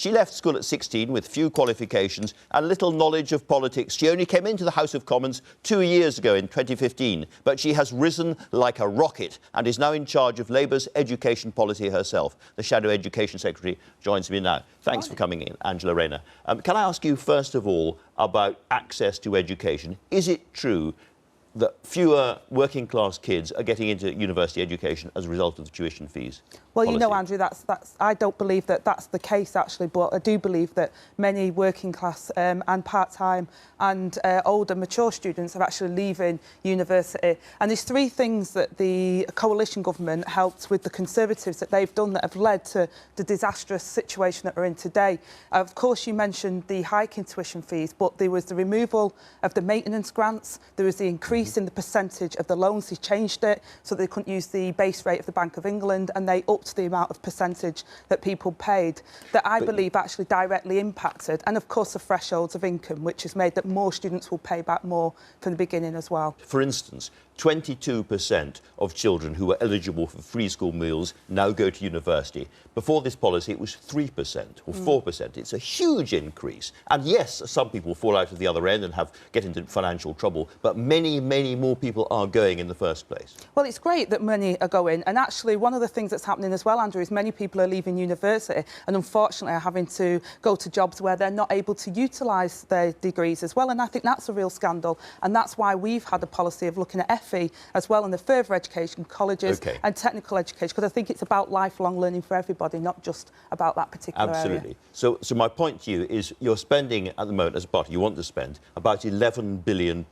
She left school at 16 with few qualifications and little knowledge of politics. She only came into the House of Commons 2 years ago in 2015, but she has risen like a rocket and is now in charge of Labour's education policy herself. The Shadow Education Secretary joins me now. Thanks for coming in, Angela Rayner. Can I ask you, first of all, about access to education? Is it true that fewer working-class kids are getting into university education as a result of the tuition fees? Well, you know, Andrew, I don't believe that that's the case, actually, but I do believe that many working-class and part-time and older, mature students are actually leaving university. And there's three things that the coalition government helped with the Conservatives that they've done that have led to the disastrous situation that we're in today. Of course, you mentioned the hike in tuition fees, but there was the removal of the maintenance grants, there was the increase in the percentage of the loans. They changed it so they couldn't use the base rate of the Bank of England, and they upped the amount of percentage that people paid that I believe actually directly impacted. And of course the thresholds of income, which has made that more students will pay back more from the beginning as well. For instance, 22% of children who are eligible for free school meals now go to university. Before this policy, it was 3% or 4%. It's a huge increase. And yes, some people fall out of the other end and get into financial trouble, but many, many more people are going in the first place. Well, it's great that many are going. And actually, one of the things that's happening as well, Andrew, is many people are leaving university and unfortunately are having to go to jobs where they're not able to utilise their degrees as well. And I think that's a real scandal. And that's why we've had a policy of looking at FE as well in the further education, colleges and technical education, because I think it's about lifelong learning for everybody, not just about that particular area. So my point to you is you're spending at the moment as a party, you want to spend about £11 billion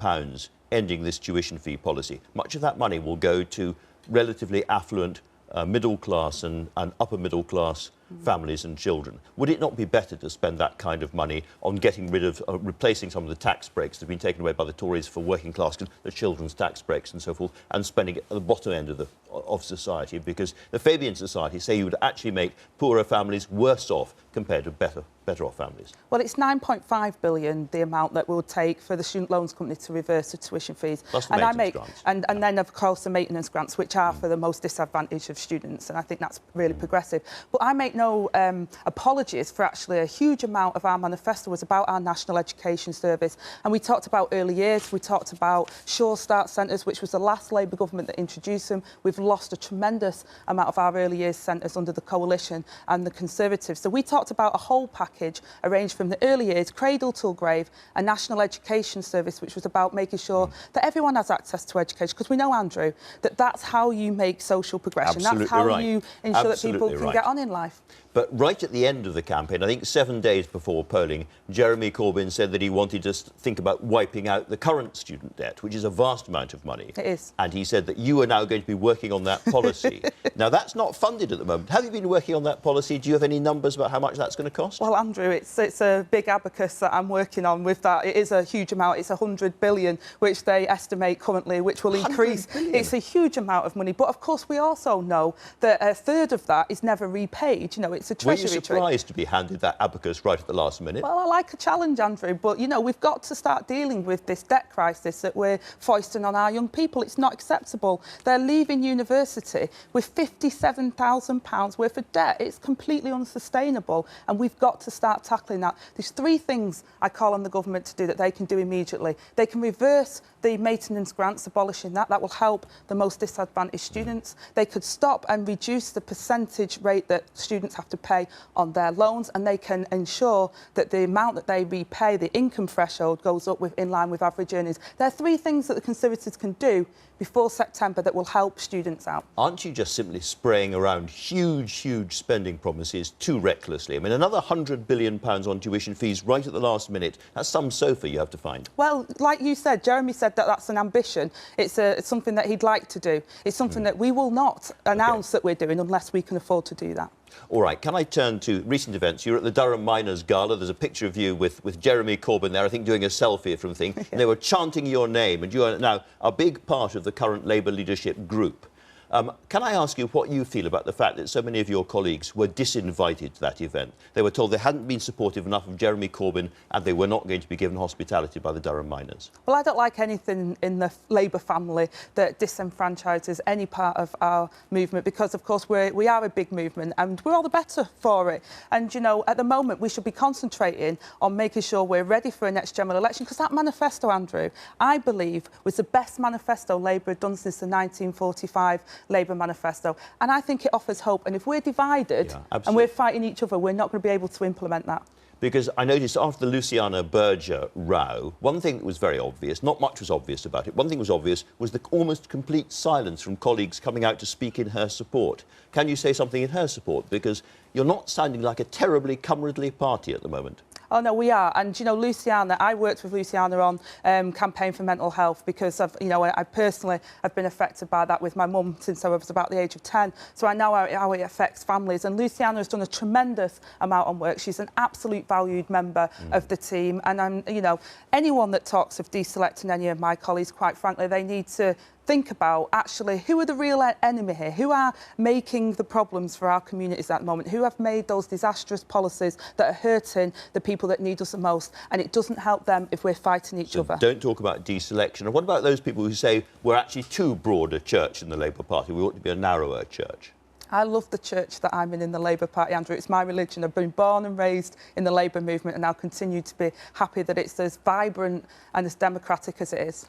ending this tuition fee policy. Much of that money will go to relatively affluent middle class and upper middle class families and children. Would it not be better to spend that kind of money on getting rid of, replacing some of the tax breaks that have been taken away by the Tories for working class, the children's tax breaks and so forth, and spending it at the bottom end of society? Because the Fabian Society say you would actually make poorer families worse off compared to better off families. Well, it's 9.5 billion, the amount that will take for the student loans company to reverse the tuition fees. Plus the maintenance grants. And then, of course, the maintenance grants, which are for the most disadvantaged of students, and I think that's really progressive. But I make no apologies for actually a huge amount of our manifesto was about our National Education Service. And we talked about early years, we talked about Sure Start centres, which was the last Labour government that introduced them. We've lost a tremendous amount of our early years centres under the Coalition and the Conservatives. So we talked about a whole package arranged from the early years, cradle till grave, a National Education Service, which was about making sure that everyone has access to education. Because we know, Andrew, that that's how you make social progression. Absolutely that's how right. you ensure Absolutely that people can get on in life. But right at the end of the campaign, I think 7 days before polling, Jeremy Corbyn said that he wanted to think about wiping out the current student debt, which is a vast amount of money. It is. And he said that you are now going to be working on that policy. Now, that's not funded at the moment. Have you been working on that policy? Do you have any numbers about how much that's going to cost? Well, Andrew, it's a big abacus that I'm working on with that. It is a huge amount. It's 100 billion, which they estimate currently, which will increase. It's a huge amount of money. But, of course, we also know that a third of that is never repaid. You know, it's a treasury trick. Were you surprised to be handed that abacus right at the last minute? Well, I like a challenge, Andrew, but, you know, we've got to start dealing with this debt crisis that we're foisting on our young people. It's not acceptable. They're leaving university with £57,000 worth of debt. It's completely unsustainable, and we've got to start tackling that. There's three things I call on the government to do that they can do immediately. They can reverse the maintenance grants, abolishing that. That will help the most disadvantaged students. They could stop and reduce the percentage rate that students have to pay on their loans, and they can ensure that the amount that they repay, the income threshold, goes up in line with average earnings. There are three things that the Conservatives can do before September that will help students out. Aren't you just simply spraying around huge spending promises too recklessly? I mean, another £100 billion on tuition fees right at the last minute. That's some sofa you have to find. Well, like you said, Jeremy said that that's an ambition. It's something that he'd like to do. It's something that we will not announce that we're doing unless we can afford to do that. All right, can I turn to recent events? You're at the Durham Miners Gala. There's a picture of you with Jeremy Corbyn there, I think, doing a selfie from thing. And they were chanting your name, and you are now a big part of the current Labour leadership group. Can I ask you what you feel about the fact that so many of your colleagues were disinvited to that event? They were told they hadn't been supportive enough of Jeremy Corbyn and they were not going to be given hospitality by the Durham miners. Well, I don't like anything in the Labour family that disenfranchises any part of our movement because, of course, we are a big movement and we're all the better for it. And, you know, at the moment, we should be concentrating on making sure we're ready for a next general election because that manifesto, Andrew, I believe was the best manifesto Labour had done since the 1945 Labour manifesto. And I think it offers hope. And if we're divided and we're fighting each other, we're not going to be able to implement that. Because I noticed after the Luciana Berger row, one thing that was very obvious, not much was obvious about it, one thing was obvious was the almost complete silence from colleagues coming out to speak in her support. Can you say something in her support? Because you're not sounding like a terribly comradely party at the moment. Oh, no, we are. And, you know, Luciana, I worked with Luciana on Campaign for Mental Health because, I personally have been affected by that with my mum since I was about the age of 10. So I know how it affects families. And Luciana has done a tremendous amount of work. She's an absolute valued member of the team. And, anyone that talks of deselecting any of my colleagues, quite frankly, they need to think about actually who are the real enemy here, who are making the problems for our communities at the moment, who have made those disastrous policies that are hurting the people that need us the most, and it doesn't help them if we're fighting each other. Don't talk about deselection. And what about those people who say we're actually too broad a church in the Labour Party, we ought to be a narrower church? I love the church that I'm in the Labour Party, Andrew. It's my religion. I've been born and raised in the Labour movement and I'll continue to be happy that it's as vibrant and as democratic as it is.